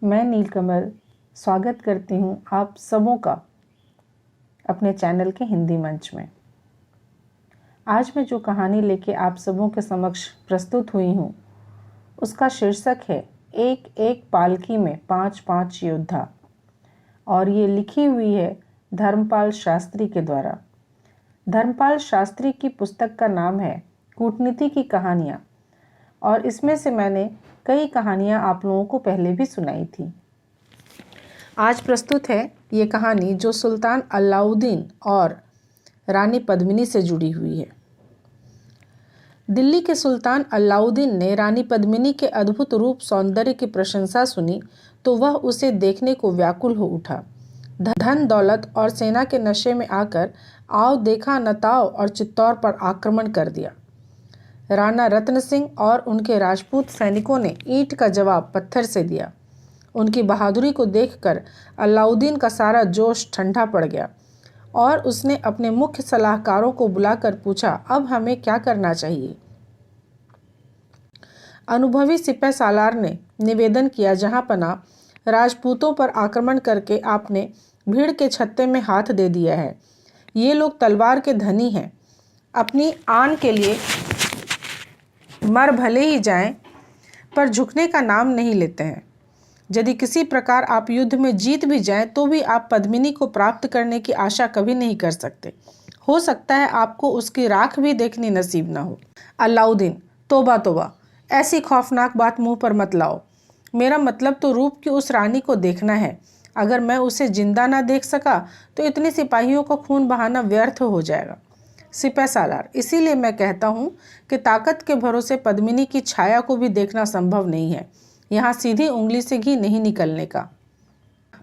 मैं नीलकमल स्वागत करती हूँ आप सबों का अपने चैनल के हिंदी मंच में। आज मैं जो कहानी लेके आप सबों के समक्ष प्रस्तुत हुई हूँ उसका शीर्षक है एक एक पालकी में 5-5 योद्धा और ये लिखी हुई है धर्मपाल शास्त्री के द्वारा। धर्मपाल शास्त्री की पुस्तक का नाम है कूटनीति की कहानियाँ और इसमें से मैंने कई कहानियाँ आप लोगों को पहले भी सुनाई थी। आज प्रस्तुत है ये कहानी जो सुल्तान अलाउद्दीन और रानी पद्मिनी से जुड़ी हुई है। दिल्ली के सुल्तान अलाउद्दीन ने रानी पद्मिनी के अद्भुत रूप सौंदर्य की प्रशंसा सुनी तो वह उसे देखने को व्याकुल हो उठा। धन दौलत और सेना के नशे में आकर आओ देखा नताओ और चित्तौड़ पर आक्रमण कर दिया। राणा रत्न सिंह और उनके राजपूत सैनिकों ने ईंट का जवाब पत्थर से दिया। उनकी बहादुरी को देखकर अलाउद्दीन का सारा जोश ठंडा पड़ गया और उसने अपने मुख्य सलाहकारों को बुलाकर पूछा, अब हमें क्या करना चाहिए। अनुभवी सिपह सालार ने निवेदन किया, जहां पनाह राजपूतों पर आक्रमण करके आपने भीड़ के छत्ते में हाथ दे दिया है। ये लोग तलवार के धनी हैं, अपनी आन के लिए मर भले ही जाएं पर झुकने का नाम नहीं लेते हैं। यदि किसी प्रकार आप युद्ध में जीत भी जाएं तो भी आप पद्मिनी को प्राप्त करने की आशा कभी नहीं कर सकते। हो सकता है आपको उसकी राख भी देखनी नसीब ना हो। अलाउद्दीन, तोबा तोबा, ऐसी खौफनाक बात मुंह पर मत लाओ। मेरा मतलब तो रूप की उस रानी को देखना है। अगर मैं उसे जिंदा ना देख सका तो इतने सिपाहियों का खून बहाना व्यर्थ हो जाएगा। सिपह सालार, इसीलिए मैं कहता हूँ कि ताकत के भरोसे पद्मिनी की छाया को भी देखना संभव नहीं है। यहाँ सीधी उंगली से घी नहीं निकलने का।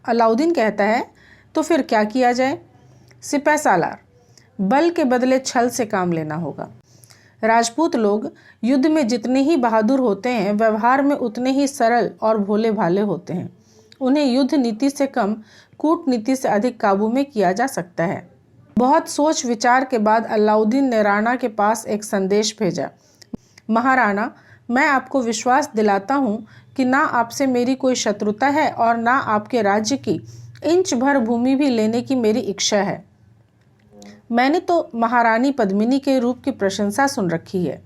अलाउद्दीन कहता है, तो फिर क्या किया जाए। सिपह सालार, बल के बदले छल से काम लेना होगा। राजपूत लोग युद्ध में जितने ही बहादुर होते हैं व्यवहार में उतने ही सरल और भोले भाले होते हैं। उन्हें युद्ध नीति से कम कूटनीति से अधिक काबू में किया जा सकता है। बहुत सोच विचार के बाद अलाउद्दीन ने राणा के पास एक संदेश भेजा। महाराणा, मैं आपको विश्वास दिलाता हूँ कि ना आपसे मेरी कोई शत्रुता है और ना आपके राज्य की इंच भर भूमि भी लेने की मेरी इच्छा है। मैंने तो महारानी पद्मिनी के रूप की प्रशंसा सुन रखी है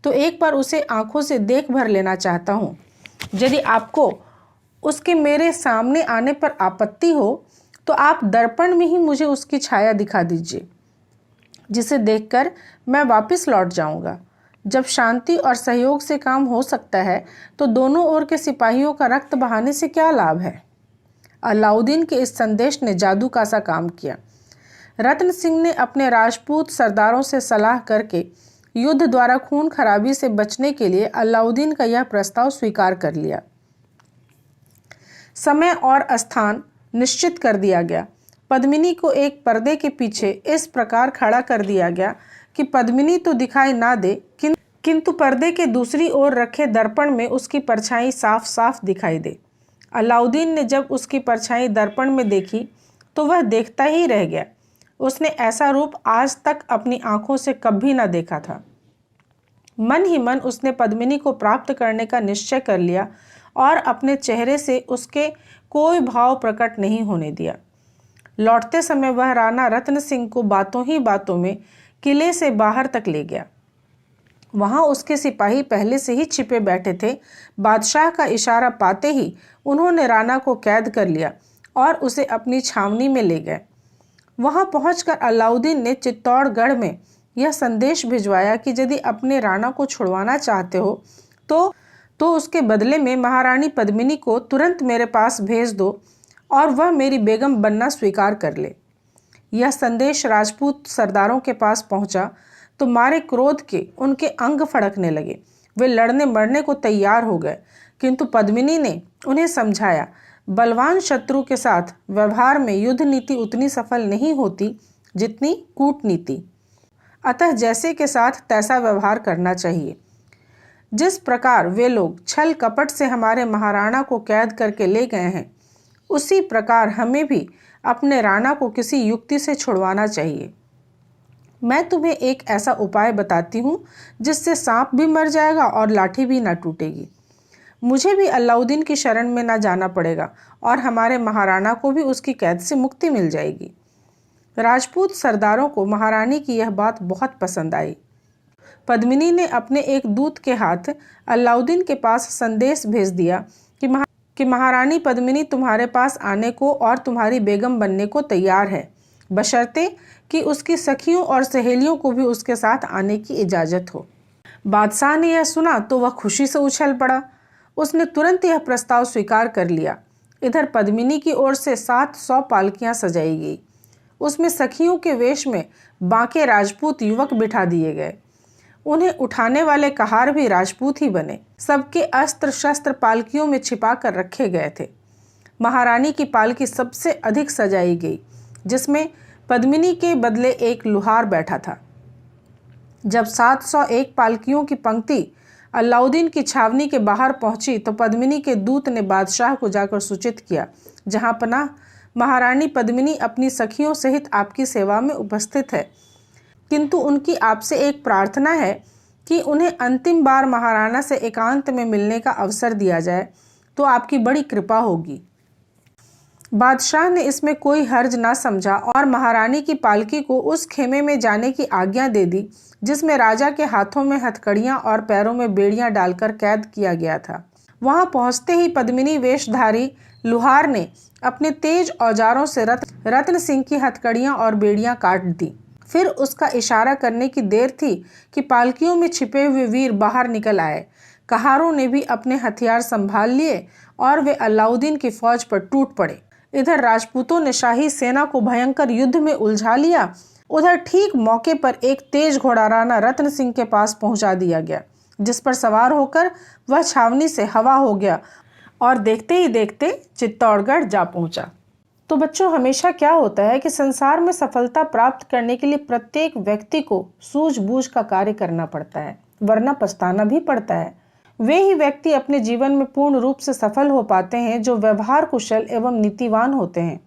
तो एक बार उसे आंखों से देख भर लेना चाहता हूँ। यदि आपको उसके मेरे सामने आने पर आपत्ति हो तो आप दर्पण में ही मुझे उसकी छाया दिखा दीजिए, जिसे देखकर मैं वापस लौट जाऊंगा। जब शांति और सहयोग से काम हो सकता है तो दोनों ओर के सिपाहियों का रक्त बहाने से क्या लाभ है। अलाउद्दीन के इस संदेश ने जादू का सा काम किया। रत्न सिंह ने अपने राजपूत सरदारों से सलाह करके युद्ध द्वारा खून खराबी से बचने के लिए अलाउद्दीन का यह प्रस्ताव स्वीकार कर लिया। समय और स्थान निश्चित कर दिया गया। पद्मिनी को एक पर्दे के पीछे इस प्रकार खड़ा कर दिया गया कि पद्मिनी तो दिखाई ना दे किंतु पर्दे के दूसरी ओर रखे दर्पण में उसकी परछाई साफ साफ दिखाई दे। अलाउद्दीन ने जब उसकी परछाई दर्पण में देखी तो वह देखता ही रह गया। उसने ऐसा रूप आज तक अपनी आंखों से कभी ना देखा था। मन ही मन उसने पद्मिनी को प्राप्त करने का निश्चय कर लिया और अपने चेहरे से उसके कोई भाव प्रकट नहीं होने दिया। लौटते समय वह राणा रत्न सिंह को बातों ही बातों में किले से बाहर तक ले गया। वहां उसके सिपाही पहले से ही छिपे बैठे थे। बादशाह का इशारा पाते ही उन्होंने राणा को कैद कर लिया और उसे अपनी छावनी में ले गए। वहां पहुंचकर अलाउद्दीन ने चित्तौड़गढ़ में यह संदेश भिजवाया कि यदि अपने राणा को छुड़वाना चाहते हो तो उसके बदले में महारानी पद्मिनी को तुरंत मेरे पास भेज दो और वह मेरी बेगम बनना स्वीकार कर ले। यह संदेश राजपूत सरदारों के पास पहुंचा तो मारे क्रोध के उनके अंग फड़कने लगे। वे लड़ने मरने को तैयार हो गए, किंतु पद्मिनी ने उन्हें समझाया, बलवान शत्रु के साथ व्यवहार में युद्ध नीति उतनी सफल नहीं होती जितनी कूटनीति। अतः जैसे के साथ तैसा व्यवहार करना चाहिए। जिस प्रकार वे लोग छल कपट से हमारे महाराणा को कैद करके ले गए हैं, उसी प्रकार हमें भी अपने राणा को किसी युक्ति से छुड़वाना चाहिए। मैं तुम्हें एक ऐसा उपाय बताती हूँ जिससे सांप भी मर जाएगा और लाठी भी ना टूटेगी। मुझे भी अलाउद्दीन की शरण में न जाना पड़ेगा और हमारे महाराणा को भी उसकी कैद से मुक्ति मिल जाएगी। राजपूत सरदारों को महारानी की यह बात बहुत पसंद आई। पद्मिनी ने अपने एक दूत के हाथ अलाउद्दीन के पास संदेश भेज दिया कि महारानी पद्मिनी तुम्हारे पास आने को और तुम्हारी बेगम बनने को तैयार है, बशर्ते कि उसकी सखियों और सहेलियों को भी उसके साथ आने की इजाज़त हो। बादशाह ने यह सुना तो वह खुशी से उछल पड़ा। उसने तुरंत यह प्रस्ताव स्वीकार कर लिया। इधर पद्मिनी की ओर से 700 पालकियां सजाई गई। उसमें सखियों के वेश में बांके राजपूत युवक बिठा दिए गए। उन्हें उठाने वाले कहार भी राजपूत ही बने। सबके अस्त्र शस्त्र पालकियों में छिपा कर रखे गए थे। महारानी की पालकी सबसे अधिक सजाई गई, जिसमें पद्मिनी के बदले एक लुहार बैठा था। जब 701 पालकियों की पंक्ति अलाउद्दीन की छावनी के बाहर पहुंची तो पद्मिनी के दूत ने बादशाह को जाकर सूचित किया, जहां पनाह महारानी पद्मिनी अपनी सखियों सहित आपकी सेवा में उपस्थित है, किंतु उनकी आपसे एक प्रार्थना है कि उन्हें अंतिम बार महाराणा से एकांत में मिलने का अवसर दिया जाए तो आपकी बड़ी कृपा होगी। बादशाह ने इसमें कोई हर्ज ना समझा और महारानी की पालकी को उस खेमे में जाने की आज्ञा दे दी जिसमें राजा के हाथों में हथकड़ियां और पैरों में बेड़ियां डालकर कैद किया गया था। वहां पहुंचते ही पद्मिनी वेशधारी लुहार ने अपने तेज औजारों से रत्न सिंह की हथकड़ियां और बेड़ियां काट दी। फिर उसका इशारा करने की देर थी कि पालकियों में छिपे हुए वीर बाहर निकल आए। कहारों ने भी अपने हथियार संभाल लिए और वे अलाउद्दीन की फौज पर टूट पड़े। इधर राजपूतों ने शाही सेना को भयंकर युद्ध में उलझा लिया। उधर ठीक मौके पर एक तेज घोड़ाराना रत्न सिंह के पास पहुंचा दिया गया, जिस पर सवार होकर वह छावनी से हवा हो गया और देखते ही देखते चित्तौड़गढ़ जा पहुंचा। तो बच्चों, हमेशा क्या होता है कि संसार में सफलता प्राप्त करने के लिए प्रत्येक व्यक्ति को सूझबूझ का कार्य करना पड़ता है, वरना पछताना भी पड़ता है। वे ही व्यक्ति अपने जीवन में पूर्ण रूप से सफल हो पाते हैं जो व्यवहार कुशल एवं नीतिवान होते हैं।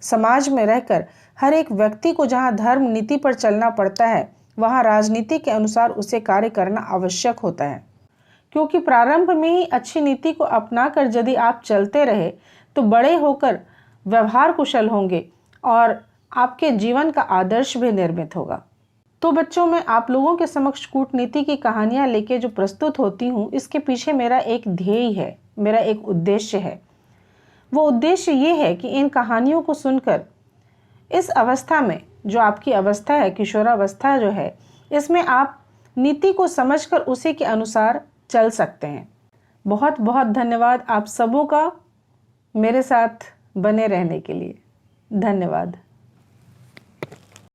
समाज में रहकर हर एक व्यक्ति को जहाँ धर्म नीति पर चलना पड़ता है, वहाँ राजनीति के अनुसार उसे कार्य करना आवश्यक होता है, क्योंकि प्रारंभ में ही अच्छी नीति को अपनाकर यदि आप चलते रहे तो बड़े होकर व्यवहार कुशल होंगे और आपके जीवन का आदर्श भी निर्मित होगा। तो बच्चों, मैं आप लोगों के समक्ष कूटनीति की कहानियां लेके जो प्रस्तुत होती हूँ, इसके पीछे मेरा एक ध्येय है, मेरा एक उद्देश्य है। वो उद्देश्य ये है कि इन कहानियों को सुनकर इस अवस्था में, जो आपकी अवस्था है, किशोरावस्था जो है, इसमें आप नीति को समझकर उसी के अनुसार चल सकते हैं। बहुत बहुत धन्यवाद आप सबों का मेरे साथ बने रहने के लिए। धन्यवाद।